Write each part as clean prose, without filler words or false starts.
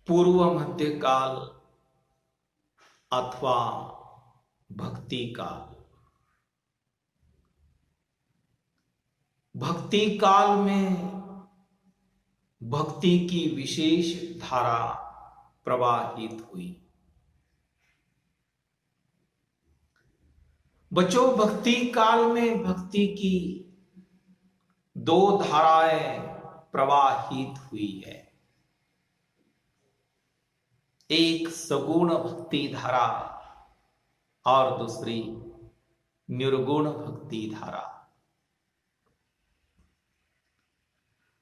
पूर्व मध्य काल अथवा भक्ति काल। भक्ति काल में भक्ति की विशेष धारा प्रवाहित हुई। बच्चों, भक्ति काल में भक्ति की दो धाराएं प्रवाहित हुई है। एक सगुण भक्ति धारा और दूसरी निर्गुण भक्ति धारा।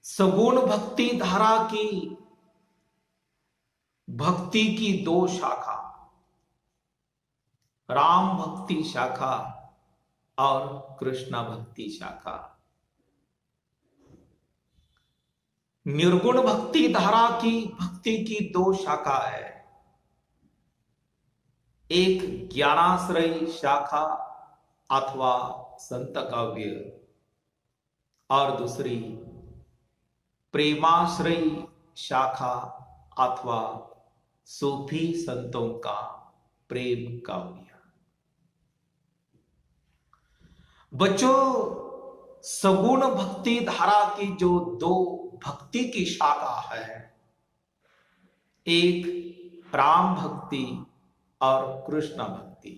सगुण भक्ति धारा की भक्ति की दो शाखा, राम भक्ति शाखा और कृष्ण भक्ति शाखा। निर्गुण भक्ति धारा की भक्ति की दो शाखा है, एक ज्ञानाश्रयी शाखा अथवा संत काव्य और दूसरी प्रेमाश्रयी शाखा अथवा सूफी संतों का प्रेम काव्य। बच्चों, सगुण भक्ति धारा की जो दो भक्ति की शाखा है, एक राम भक्ति और कृष्ण भक्ति।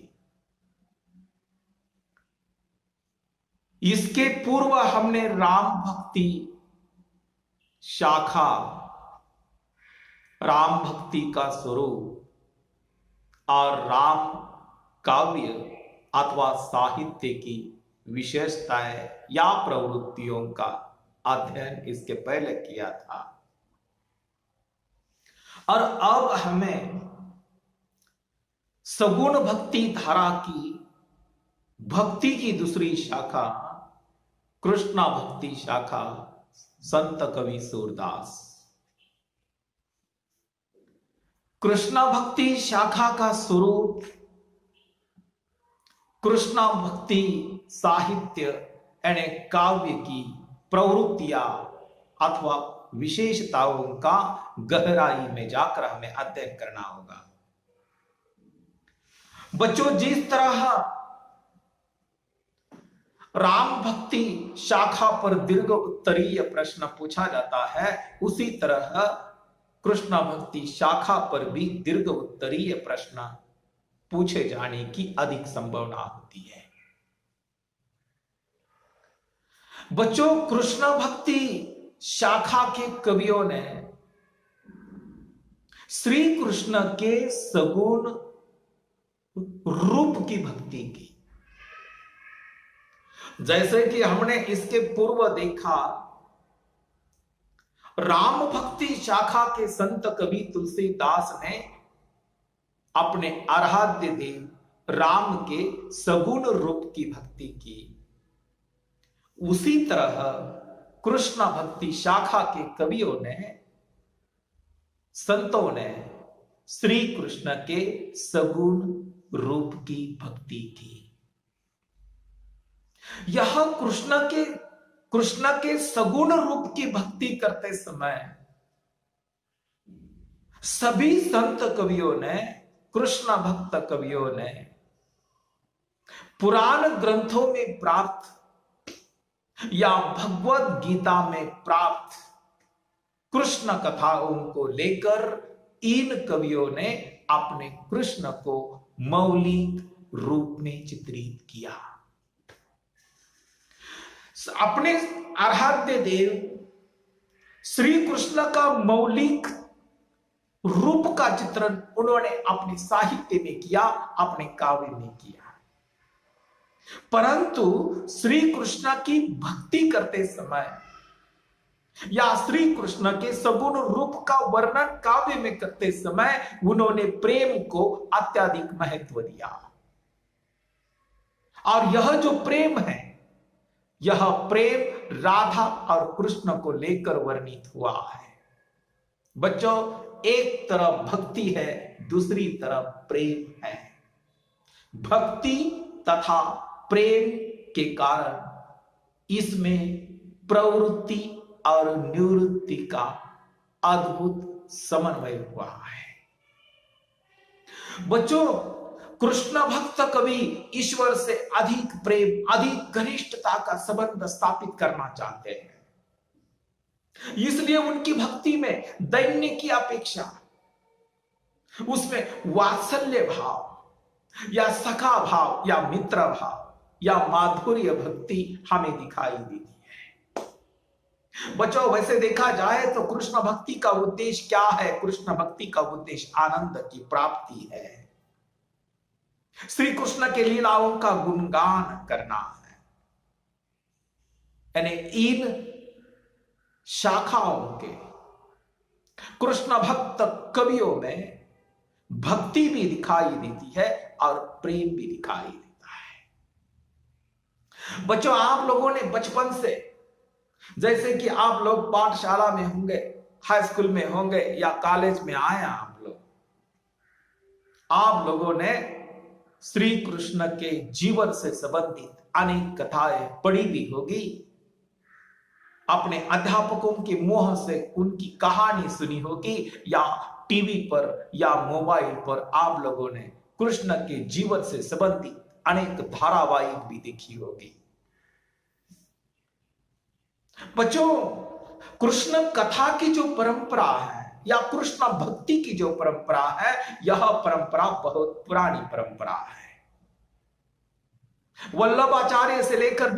इसके पूर्व हमने राम भक्ति शाखा, राम भक्ति का स्वरूप और राम काव्य अथवा साहित्य की विशेषताएं या प्रवृत्तियों का अध्ययन इसके पहले किया था। और अब हमें सगुण भक्ति धारा की भक्ति की दूसरी शाखा, कृष्ण भक्ति शाखा, संत कवि सूरदास। कृष्ण भक्ति शाखा का स्वरूप, कृष्ण भक्ति साहित्य यानी काव्य की प्रवृत्तियां अथवा विशेषताओं का गहराई में जाकर हमें अध्ययन करना होगा। बच्चों, जिस तरह राम भक्ति शाखा पर दीर्घ उत्तरीय प्रश्न पूछा जाता है, उसी तरह कृष्ण भक्ति शाखा पर भी दीर्घ उत्तरीय प्रश्न पूछे जाने की अधिक संभावना होती है। बच्चों, कृष्ण भक्ति शाखा के कवियों ने श्री कृष्ण के सगुण रूप की भक्ति की। जैसे कि हमने इसके पूर्व देखा, राम भक्ति शाखा के संत कवि तुलसीदास ने अपने आराध्य देव राम के सगुण रूप की भक्ति की। उसी तरह कृष्ण भक्ति शाखा के कवियों ने, संतों ने श्री कृष्ण के सगुण रूप की भक्ति की। यह कृष्ण के सगुण रूप की भक्ति करते समय सभी संत कवियों ने, कृष्ण भक्त कवियों ने पुराण ग्रंथों में प्राप्त या भगवत गीता में प्राप्त कृष्ण कथाओं को लेकर इन कवियों ने अपने कृष्ण को मौलिक रूप में चित्रित किया। अपने आराध्य देव श्री कृष्ण का मौलिक रूप का चित्रण उन्होंने अपने साहित्य में किया, अपने काव्य में किया। परंतु श्री कृष्ण की भक्ति करते समय या श्री कृष्ण के सगुण रूप का वर्णन काव्य में करते समय उन्होंने प्रेम को अत्यधिक महत्व दिया। और यह जो प्रेम है, यह प्रेम राधा और कृष्ण को लेकर वर्णित हुआ है। बच्चों, एक तरफ भक्ति है, दूसरी तरफ प्रेम है। भक्ति तथा प्रेम के कारण इसमें प्रवृत्ति और निवृत्ति का अद्भुत समन्वय हुआ है। बच्चों, कृष्ण भक्त कभी ईश्वर से अधिक प्रेम, अधिक घनिष्ठता का संबंध स्थापित करना चाहते हैं। इसलिए उनकी भक्ति में दैन्य की अपेक्षा उसमें वात्सल्य भाव या सखा भाव या मित्र भाव या माधुर्य भक्ति हमें दिखाई देती है। बच्चों, वैसे देखा जाए तो कृष्ण भक्ति का उद्देश्य क्या है? कृष्ण भक्ति का उद्देश्य आनंद की प्राप्ति है, श्री कृष्ण के लीलाओं का गुणगान करना है। यानी इन शाखाओं के कृष्ण भक्त कवियों में भक्ति भी दिखाई देती है और प्रेम भी दिखाई देता है। बच्चों, आप लोगों ने बचपन से, जैसे कि आप लोग पाठशाला में होंगे, हाई स्कूल में होंगे या कॉलेज में आए आप लोगों ने श्री कृष्ण के जीवन से संबंधित अनेक कथाएं पढ़ी भी होगी। अपने अध्यापकों के मुंह से उनकी कहानी सुनी होगी, या टीवी पर या मोबाइल पर आप लोगों ने कृष्ण के जीवन से संबंधित अनेक धारावाहिक भी देखी होगी। बच्चों, कृष्ण कथा की जो परंपरा है या कृष्ण भक्ति की जो परंपरा है, यह परंपरा बहुत पुरानी परंपरा है। वल्लभाचार्य से लेकर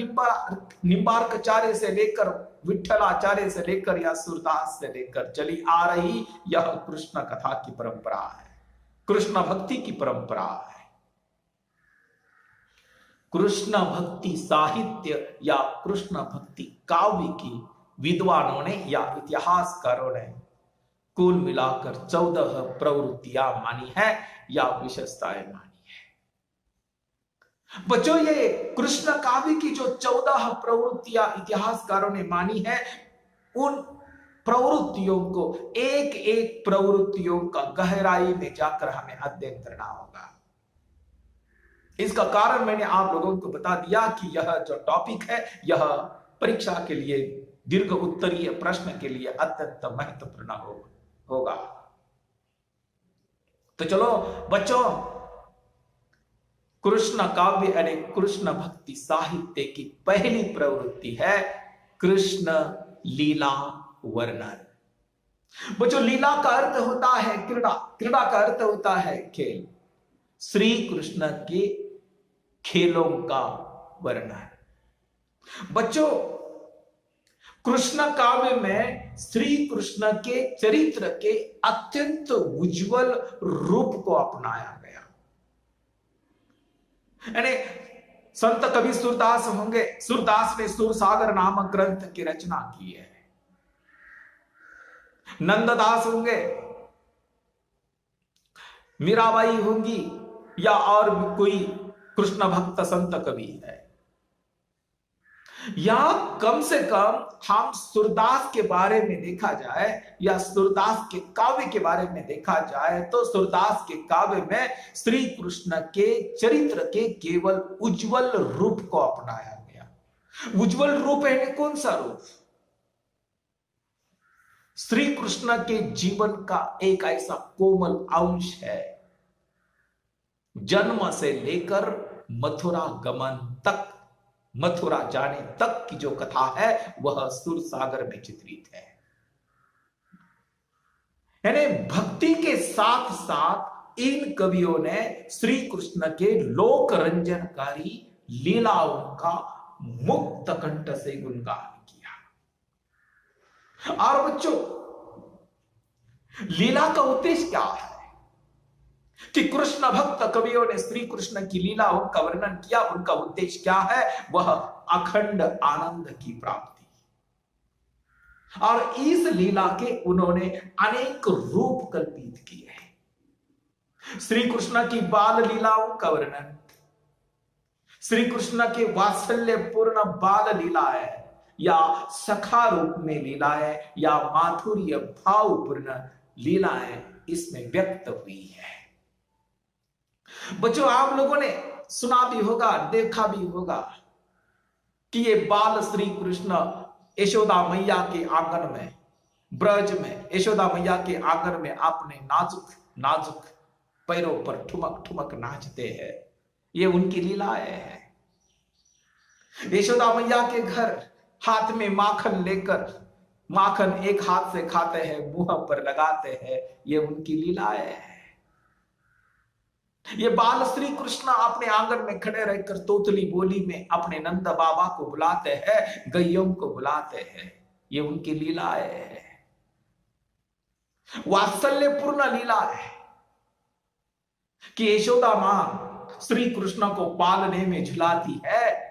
निम्बार्काचार्य से लेकर विठ्ठलाचार्य से लेकर या सूरदास से लेकर चली आ रही यह कृष्ण कथा की परंपरा है, कृष्ण भक्ति की परंपरा है। कृष्ण भक्ति साहित्य या कृष्ण भक्ति काव्य की विद्वानों ने या इतिहासकारों ने कुल मिलाकर 14 प्रवृत्तियां मानी है या विशेषताएं मानी है। बच्चों, ये कृष्ण काव्य की जो 14 प्रवृत्तियां इतिहासकारों ने मानी है, उन प्रवृत्तियों को एक एक प्रवृत्तियों का गहराई में जाकर हमें अध्ययन करना होगा। इसका कारण मैंने आप लोगों को बता दिया कि यह जो टॉपिक है, यह परीक्षा के लिए दीर्घ उत्तरीय प्रश्न के लिए अत्यंत महत्वपूर्ण होगा। तो चलो बच्चों, कृष्ण काव्य यानी कृष्ण भक्ति साहित्य की पहली प्रवृत्ति है कृष्ण लीला वर्णन। बच्चों, लीला का अर्थ होता है क्रीड़ा, क्रीड़ा का अर्थ होता है खेल। श्री कृष्ण के खेलों का वर्णन। बच्चों, कृष्ण काव्य में श्री कृष्ण के चरित्र के अत्यंत उज्जवल रूप को अपनाया गया। यानी संत कवि सूरदास होंगे, सूरदास ने सूरसागर नामक ग्रंथ की रचना की है। नंददास होंगे, मीराबाई होंगी या और भी कोई कृष्ण भक्त संत कवि है, या कम से कम हम सूरदास के बारे में देखा जाए या सूरदास के काव्य के बारे में देखा जाए तो सूरदास के काव्य में श्री कृष्ण के चरित्र के केवल उज्जवल रूप को अपनाया गया। उज्जवल रूप है कौन सा रूप? श्री कृष्ण के जीवन का एक ऐसा कोमल अंश है, जन्म से लेकर मथुरा गमन तक, मथुरा जाने तक की जो कथा है वह सूरसागर में चित्रित है। यानी भक्ति के साथ साथ इन कवियों ने श्री कृष्ण के लोक रंजनकारी लीलाओं का मुक्त कंठ से गुणगान किया। और बच्चों, लीला का उद्देश्य क्या है कि कृष्ण भक्त कवियों ने श्री कृष्ण की लीलाओं का वर्णन किया? उनका उद्देश्य क्या है? वह अखंड आनंद की प्राप्ति। और इस लीला के उन्होंने अनेक रूप कल्पित किए हैं। श्री कृष्ण की बाल लीलाओं का वर्णन, श्री कृष्ण के वात्सल्यपूर्ण बाल लीलाएं या सखा रूप में लीलाएं या माधुर्य भावपूर्ण लीलाएं इसमें व्यक्त हुई है। बच्चों, आप लोगों ने सुना भी होगा, देखा भी होगा कि ये बाल श्री कृष्ण यशोदा मैया के आंगन में ब्रज में यशोदा मैया के आंगन में आपने नाजुक नाजुक पैरों पर ठुमक ठुमक नाचते हैं, ये उनकी लीलाएं हैं। यशोदा मैया के घर हाथ में माखन लेकर माखन एक हाथ से खाते हैं, मुंह पर लगाते हैं, ये उनकी लीलाएं हैं। ये बाल श्री कृष्ण अपने आंगन में खड़े रहकर तोतली बोली में अपने नंद बाबा को बुलाते हैं, गैयों को बुलाते हैं, ये उनकी लीलाएं है। वात्सल्यपूर्ण लीला है कि यशोदा मां श्री कृष्ण को पालने में झुलाती है,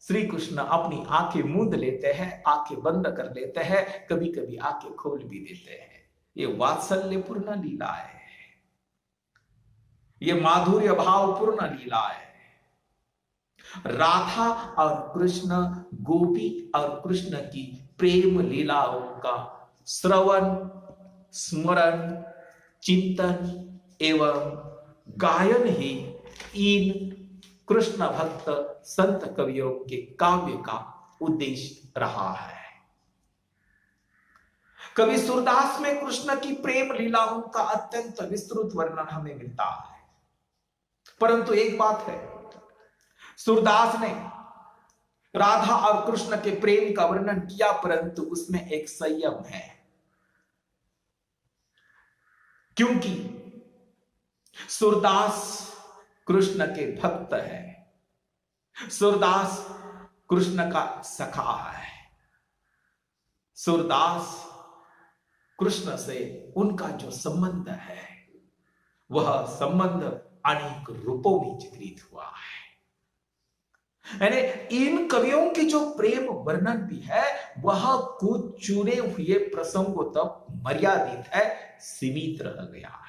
श्री कृष्ण अपनी आंखें मूंद लेते हैं, आंखें बंद कर लेते हैं, कभी कभी आंखें खोल भी देते हैं। ये वात्सल्यपूर्ण लीला है, ये माधुर्य भावपूर्ण लीला है। राधा और कृष्ण, गोपी और कृष्ण की प्रेम लीलाओं का श्रवण, स्मरण, चिंतन एवं गायन ही इन कृष्ण भक्त संत कवियों के काव्य का उद्देश्य रहा है। कवि सूरदास में कृष्ण की प्रेम लीलाओं का अत्यंत विस्तृत वर्णन हमें मिलता है, परंतु एक बात है, सूरदास ने राधा और कृष्ण के प्रेम का वर्णन किया, परंतु उसमें एक संयम है, क्योंकि सूरदास कृष्ण के भक्त है, सूरदास कृष्ण का सखा है, सूरदास कृष्ण से उनका जो संबंध है वह संबंध अनेक रूपों में चित्रित हुआ है। यानी इन कवियों की जो प्रेम वर्णन भी है वह कुछ चुने हुए प्रसंगों तक मर्यादित है, सीमित रह गया है।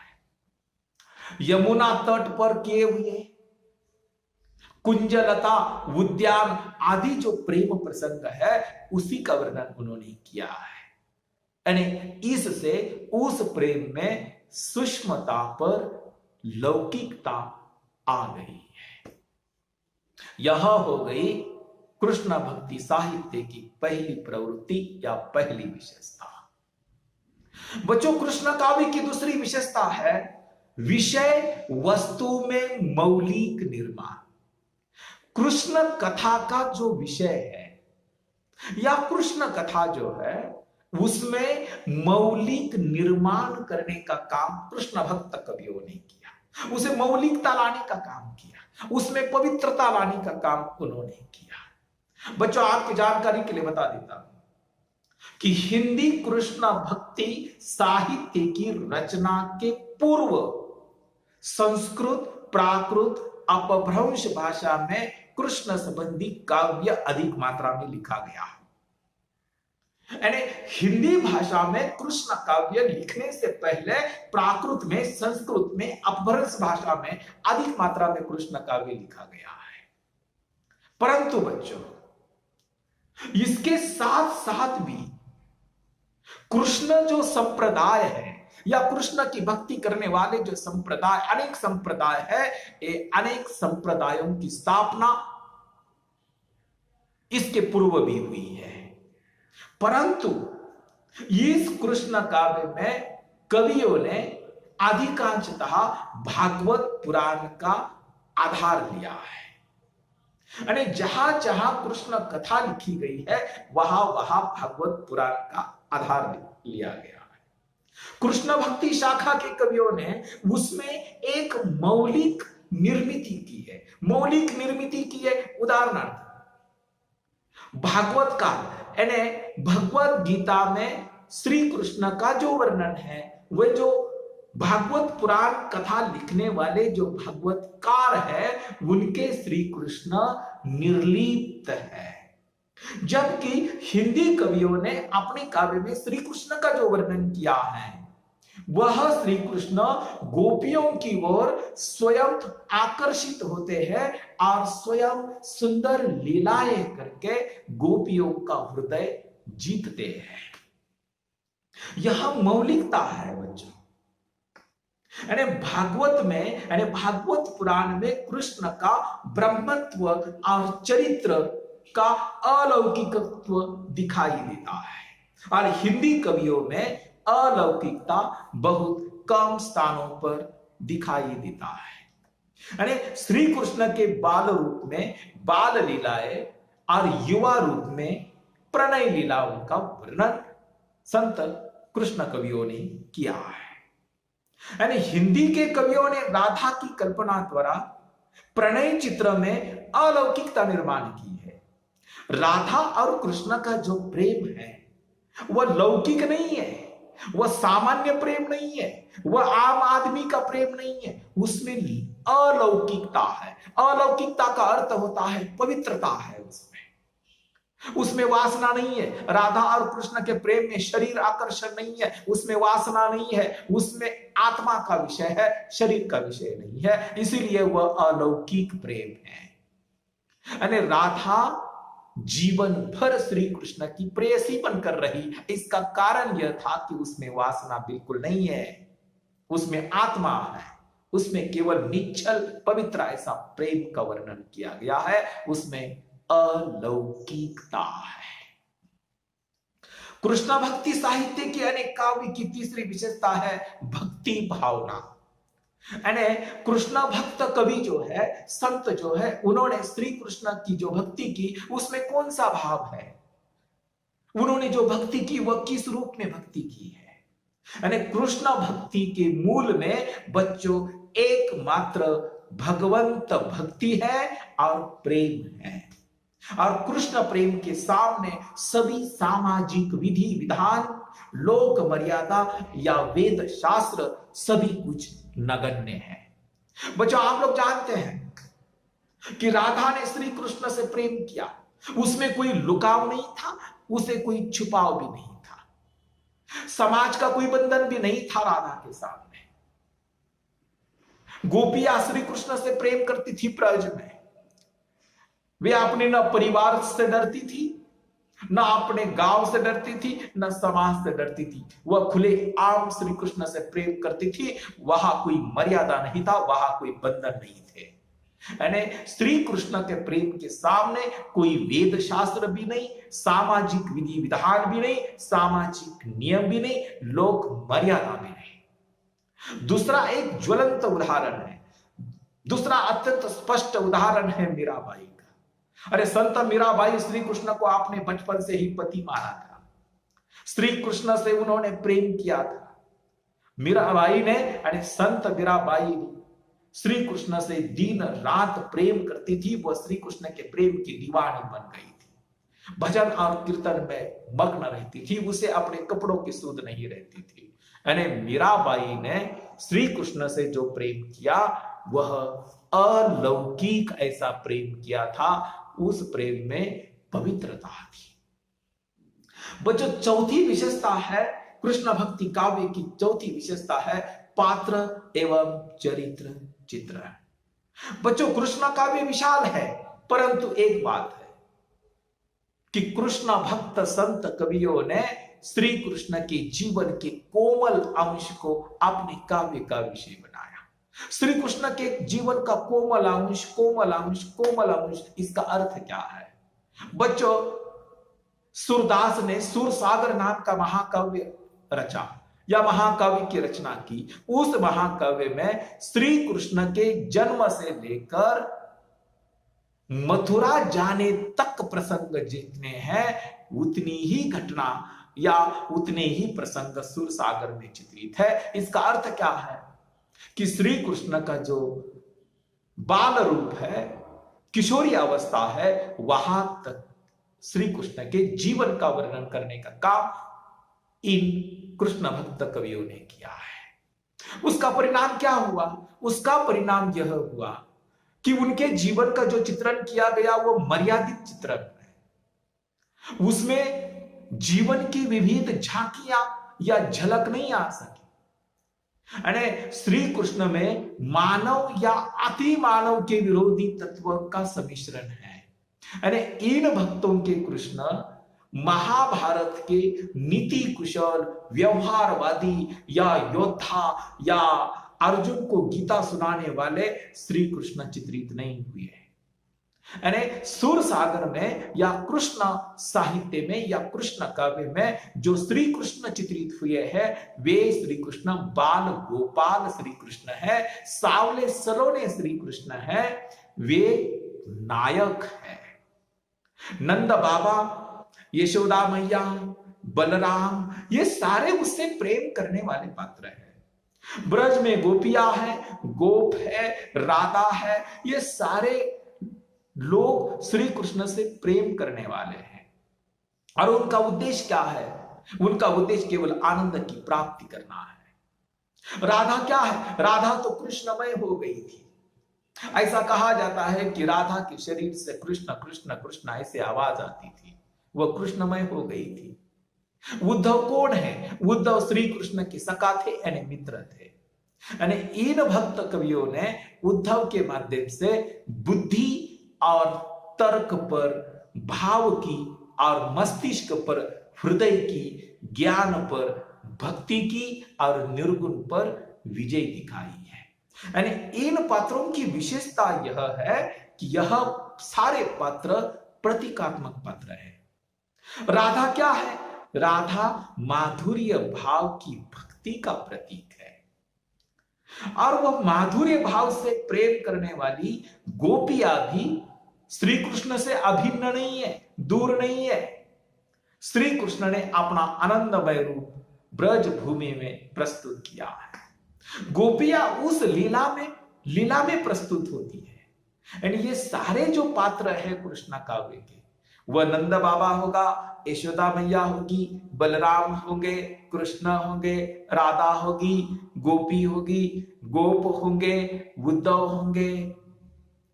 यमुना तट पर किए हुए कुंजलता उद्यान आदि जो प्रेम प्रसंग है उसी का वर्णन उन्होंने किया है। यानी इससे उस प्रेम में सूक्ष्मता पर लौकिकता आ गई है। यह हो गई कृष्ण भक्ति साहित्य की पहली प्रवृत्ति या पहली विशेषता। बच्चों, कृष्ण काव्य की दूसरी विशेषता है विषय वस्तु में मौलिक निर्माण। कृष्ण कथा का जो विषय है या कृष्ण कथा जो है उसमें मौलिक निर्माण करने का काम कृष्ण भक्त कवियों ने किया, उसे मौलिकता लाने का काम किया, उसमें पवित्रता लाने का काम उन्होंने किया। बच्चों, आपकी जानकारी के लिए बता देता हूं कि हिंदी कृष्ण भक्ति साहित्य की रचना के पूर्व संस्कृत, प्राकृत, अपभ्रंश भाषा में कृष्ण संबंधी काव्य अधिक मात्रा में लिखा गया। यानी हिंदी भाषा में कृष्ण काव्य लिखने से पहले प्राकृत में, संस्कृत में, अपभ्रंश भाषा में अधिक मात्रा में कृष्ण काव्य लिखा गया है। परंतु बच्चों, इसके साथ साथ भी कृष्ण जो संप्रदाय है या कृष्ण की भक्ति करने वाले जो संप्रदाय, अनेक संप्रदाय है, ये अनेक संप्रदायों की स्थापना इसके पूर्व भी हुई है। परंतु इस कृष्ण काव्य में कवियों ने अधिकांशतः भागवत पुराण का आधार लिया है। यानी जहां जहां कृष्ण कथा लिखी गई है वहां वहां भागवत पुराण का आधार लिया गया है। कृष्ण भक्ति शाखा के कवियों ने उसमें एक मौलिक निर्मित की है, मौलिक निर्मित की है। उदाहरणार्थ भागवत का, यानी भगवत गीता में श्री कृष्ण का जो वर्णन है वह जो भागवत पुराण कथा लिखने वाले जो भागवतकार है उनके श्री कृष्ण निर्लिप्त है, जबकि हिंदी कवियों ने अपने काव्य में श्री कृष्ण का जो वर्णन किया है वह श्री कृष्ण गोपियों की ओर स्वयं आकर्षित होते हैं और स्वयं सुंदर लीलाएं करके गोपियों का हृदय जीतते हैं। यह मौलिकता है बच्चों। यानी भागवत में, यानी भागवत पुराण में कृष्ण का ब्रह्मत्व और चरित्र का अलौकिकत्व दिखाई देता है। और हिंदी कवियों में अलौकिकता बहुत कम स्थानों पर दिखाई देता है। यानी श्री कृष्ण के बाल रूप में बाल लीलाएं और युवा रूप में प्रणय लीलाओं का वर्णन संत कृष्ण कवियों ने किया है। यानी हिंदी के कवियों ने राधा की कल्पना द्वारा प्रणय चित्र में अलौकिकता निर्माण की है। राधा और कृष्ण का जो प्रेम है वह लौकिक नहीं है, वह सामान्य प्रेम नहीं है, वह आम आदमी का प्रेम नहीं है, उसमें अलौकिकता है। अलौकिकता का अर्थ होता है पवित्रता है, उसमें वासना नहीं है। राधा और कृष्ण के प्रेम में शरीर आकर्षण नहीं है, उसमें वासना नहीं है, उसमें आत्मा का विषय है, शरीर का विषय नहीं है, इसीलिए वह अलौकिक प्रेम है। यानी राधा जीवन भर श्री कृष्ण की प्रेयसी बनकर रही। इसका कारण यह था कि उसमें वासना बिल्कुल नहीं है, उसमें आत्मा है, उसमें केवल निश्चल पवित्र ऐसा प्रेम का वर्णन किया गया है, उसमें अलौकिकता है। कृष्ण भक्ति साहित्य के अनेक काव्य की तीसरी विशेषता है भक्ति भावना। यानी कृष्ण भक्त कवि जो है, संत जो है, उन्होंने श्री कृष्ण की जो भक्ति की उसमें कौन सा भाव है, उन्होंने जो भक्ति की वह किस रूप में भक्ति की है। यानी कृष्ण भक्ति के मूल में बच्चों एकमात्र भगवंत भक्ति है और प्रेम है। और कृष्ण प्रेम के सामने सभी सामाजिक विधि विधान, लोक मर्यादा या वेद शास्त्र सभी कुछ नगण्य है। बच्चों आप लोग जानते हैं कि राधा ने श्री कृष्ण से प्रेम किया, उसमें कोई लुकाव नहीं था, उसे कोई छुपाव भी नहीं था, समाज का कोई बंधन भी नहीं था राधा के सामने। गोपियां श्री कृष्ण से प्रेम करती थी ब्रज में, वे अपने न परिवार से डरती थी, न अपने गांव से डरती थी, न समाज से डरती थी, वह खुले आम श्री कृष्ण से प्रेम करती थी। वहां कोई मर्यादा नहीं था, वहां कोई बंधन नहीं थे। यानी श्री कृष्ण के प्रेम के सामने कोई वेद शास्त्र भी नहीं, सामाजिक विधि विधान भी नहीं, सामाजिक नियम भी नहीं, लोक मर्यादा भी नहीं। दूसरा एक ज्वलंत उदाहरण है, दूसरा अत्यंत स्पष्ट उदाहरण है मीराबाई का। अरे संत मीराबाई श्री कृष्ण को आपने बचपन से ही पति माना था, श्री कृष्ण से उन्होंने प्रेम किया था। मीराबाई ने, यानी संत मीराबाई ने श्री कृष्ण से दिन रात प्रेम करती थी, वह श्री कृष्ण के प्रेम की दीवानी बन गई थी, भजन और कीर्तन में मग्न रहती थी, उसे अपने कपड़ों की सुध नहीं रहती थी। यानी मीराबाई ने श्री कृष्ण से जो प्रेम किया वह अलौकिक ऐसा प्रेम किया था, उस प्रेम में पवित्रता थी। बच्चों चौथी विशेषता है कृष्ण भक्ति काव्य की, चौथी विशेषता है पात्र एवं चरित्र चित्रण। बच्चों कृष्ण काव्य विशाल है, परंतु एक बात है कि कृष्ण भक्त संत कवियों ने श्री कृष्ण के जीवन के कोमल अंश को अपने काव्य का विषय बनाया। श्री कृष्ण के जीवन का कोमल अंश, कोमल अंश, कोमल अंश, इसका अर्थ क्या है बच्चों? सूरदास ने सूरसागर नाम का महाकाव्य रचा या महाकाव्य की रचना की। उस महाकाव्य में श्री कृष्ण के जन्म से लेकर मथुरा जाने तक प्रसंग जितने हैं उतनी ही घटना या उतने ही प्रसंग सूरसागर में चित्रित है। इसका अर्थ क्या है कि श्री कृष्ण का जो बाल रूप है, किशोरी अवस्था है, वहां तक श्री कृष्ण के जीवन का वर्णन करने का काम इन कृष्ण भक्त कवियों ने किया है। उसका परिणाम क्या हुआ? उसका परिणाम यह हुआ कि उनके जीवन का जो चित्रण किया गया वो मर्यादित चित्रण है, उसमें जीवन की विविध झांकियां या झलक नहीं आ सकी। यानी श्री कृष्ण में मानव या अति मानव के विरोधी तत्व का सम्मिश्रण है। यानी इन भक्तों के कृष्ण महाभारत के नीति कुशल व्यवहारवादी या योद्धा या अर्जुन को गीता सुनाने वाले श्री कृष्ण चित्रित नहीं हुए हैं। यानी सुर सागर में या कृष्ण साहित्य में या कृष्ण काव्य में जो श्री कृष्ण चित्रित हुए हैं वे श्री कृष्ण बाल गोपाल श्री कृष्ण है, सावले सलोने श्री कृष्ण है, वे नायक है। नंद बाबा, यशोदा मैया, बलराम, ये सारे उससे प्रेम करने वाले पात्र हैं। ब्रज में गोपियां है, गोप है, राधा है, ये सारे लोग श्री कृष्ण से प्रेम करने वाले हैं। और उनका उद्देश्य क्या है? उनका उद्देश्य केवल आनंद की प्राप्ति करना है। राधा क्या है? राधा तो कृष्णमय हो गई थी। ऐसा कहा जाता है कि राधा के शरीर से कृष्ण कृष्ण कृष्ण ऐसे आवाज आती थी, वह कृष्णमय हो गई थी। उद्धव कौन है? उद्धव श्री कृष्ण के सखा थे यानी मित्र थे। यानी इन भक्त कवियों ने उद्धव के माध्यम से बुद्धि और तर्क पर, भाव की और मस्तिष्क पर, हृदय की, ज्ञान पर, भक्ति की और निर्गुण पर विजय दिखाई है। यानी इन पात्रों की विशेषता यह है कि यह सारे पात्र प्रतीकात्मक पात्र है। राधा क्या है? राधा माधुर्य भाव की भक्ति का प्रतीक है और वह माधुर्य भाव से प्रेम करने वाली गोपियां भी श्री कृष्ण से अभिन्न नहीं है, दूर नहीं है। श्री कृष्ण ने अपना आनंदमय रूप ब्रज भूमि में प्रस्तुत किया है। गोपियां उस लीला में प्रस्तुत होती है। यानी ये सारे जो पात्र है कृष्ण काव्य के, वह नंद बाबा होगा, यशोदा मैया होगी, बलराम होंगे, कृष्ण होंगे, राधा होगी, गोपी होगी, गोप होंगे, उद्धव होंगे।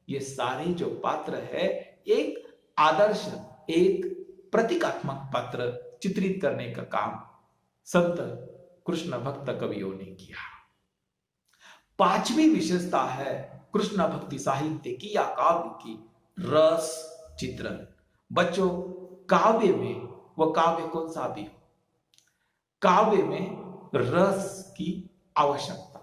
ये सारे जो पात्र है एक आदर्श, एक प्रतीकात्मक पात्र चित्रित करने का काम संत कृष्ण भक्त कवियों ने किया। पांचवी विशेषता है कृष्ण भक्ति साहित्य की या काव्य की रस चित्रण। बच्चों, काव्य में, वह काव्य कौन सा भी हो, काव्य में रस की आवश्यकता।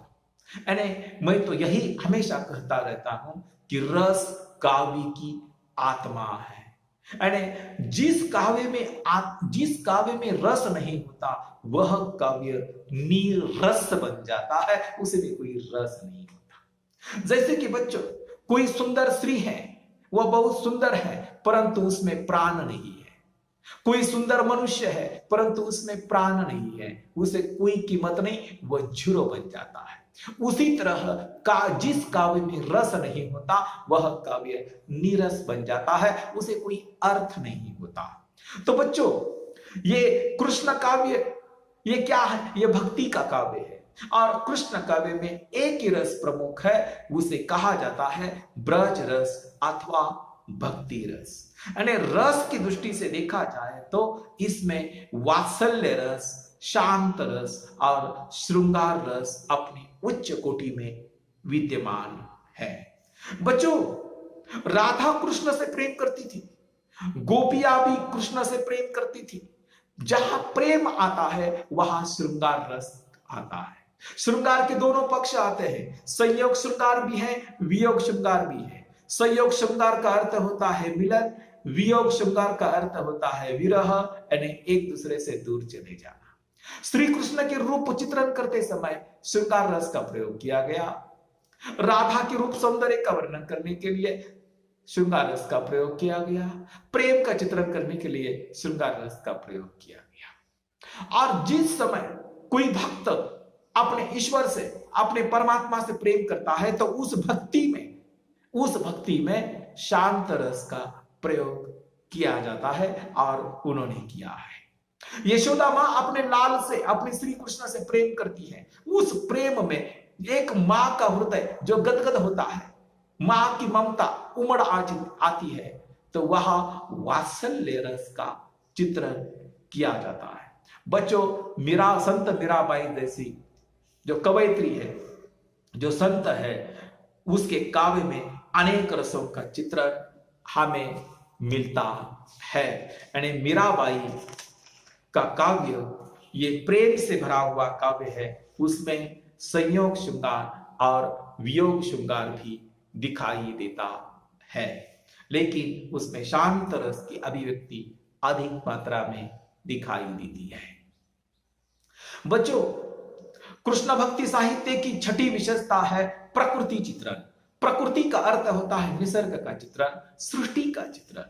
यानी मैं तो यही हमेशा कहता रहता हूं कि रस काव्य की आत्मा है। यानी जिस काव्य में रस नहीं होता वह काव्य नीरस बन जाता है, उसमें कोई रस नहीं होता। जैसे कि बच्चों, कोई सुंदर स्त्री है, वह बहुत सुंदर है परंतु उसमें प्राण नहीं है। कोई सुंदर मनुष्य है परंतु उसमें प्राण नहीं है, उसे कोई कीमत नहीं, वह झूरो बन जाता है। उसी तरह जिस काव्य में रस नहीं होता वह काव्य नीरस बन जाता है, उसे कोई अर्थ नहीं होता। तो बच्चों, ये कृष्ण काव्य ये क्या है? ये भक्ति का काव्य है और कृष्ण काव्य में एक ही रस प्रमुख है, उसे कहा जाता है ब्रज रस अथवा भक्ति रस। यानी रस की दृष्टि से देखा जाए तो इसमें वात्सल्य रस, शांत रस और श्रृंगार रस अपनी उच्च कोटि में विद्यमान है। बच्चों, राधा कृष्ण से प्रेम करती थी, गोपियां भी कृष्ण से प्रेम करती थी। जहां प्रेम आता है वहां श्रृंगार रस आता है। श्रृंगार के दोनों पक्ष आते हैं, संयोग श्रृंगार भी है, वियोग श्रृंगार भी है। संयोग श्रृंगार का अर्थ होता है मिलन, वियोग श्रृंगार का अर्थ होता है विरह, यानी एक दूसरे से दूर चले जाना। श्री कृष्ण के रूप चित्रण करते समय श्रृंगार रस का प्रयोग किया गया। राधा के रूप सौंदर्य का वर्णन करने के लिए श्रृंगार रस का प्रयोग किया गया। प्रेम का चित्रण करने के लिए श्रृंगार रस का प्रयोग किया गया। और जिस समय कोई भक्त अपने ईश्वर से, अपने परमात्मा से प्रेम करता है तो उस भक्ति में शांत रस का प्रयोग किया जाता है और उन्होंने किया है। यशोदा मां अपने लाल से, अपने श्री कृष्ण से प्रेम करती है। उस प्रेम में एक मां का हृदय जो गदगद होता है, मां की ममता उमड़ आती है, तो वह वात्सल्य रस का चित्रण किया जाता है। बच्चों, संत मीराबाई जैसी जो कवयित्री है, जो संत है, उसके काव्य में अनेक रसों का चित्रण हमें मिलता है। यानी मीराबाई का काव्य ये प्रेम से भरा हुआ काव्य है, उसमें संयोग श्रृंगार और वियोग श्रृंगार भी दिखाई देता है। लेकिन उसमें शांत रस की अभिव्यक्ति अधिक मात्रा में दिखाई देती है। बच्चों, कृष्ण भक्ति साहित्य की छठी विशेषता है प्रकृति चित्रण। प्रकृति का अर्थ होता है निसर्ग का चित्रण, सृष्टि का चित्रण।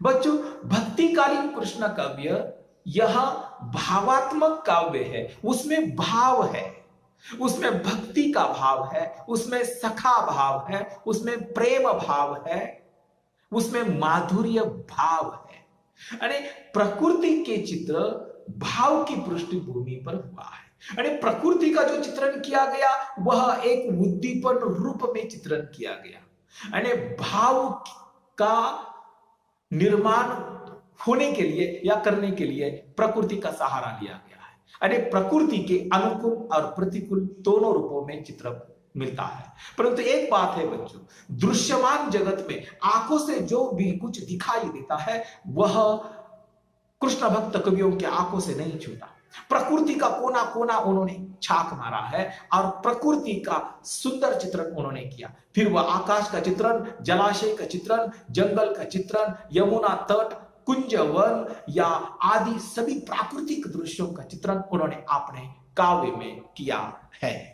बच्चों, भक्तिकालीन कृष्ण काव्य यह भावात्मक काव्य है, उसमें भाव है, उसमें भक्ति का भाव है, उसमें सखा भाव है, उसमें प्रेम भाव है, उसमें माधुर्य भाव है। अरे प्रकृति के चित्र भाव की पृष्ठभूमि पर हुआ है। अरे प्रकृति का जो चित्रण किया गया वह एक उद्दीपन रूप में चित्रण किया गया। अरे भाव का निर्माण होने के लिए या करने के लिए प्रकृति का सहारा लिया गया है। अरे प्रकृति के अनुकूल और प्रतिकूल दोनों रूपों में चित्र मिलता है। परंतु एक बात है बच्चों, दृश्यमान जगत में आंखों से जो भी कुछ दिखाई देता है वह कृष्ण भक्त कवियों के आंखों से नहीं छूटा। प्रकृति का कोना कोना उन्होंने छाक मारा है और प्रकृति का सुंदर चित्रण उन्होंने किया। फिर वह आकाश का चित्रण, जलाशय का चित्रण, जंगल का चित्रण, यमुना तट, कुंज वन या आदि सभी प्राकृतिक दृश्यों का चित्रण उन्होंने अपने काव्य में किया है।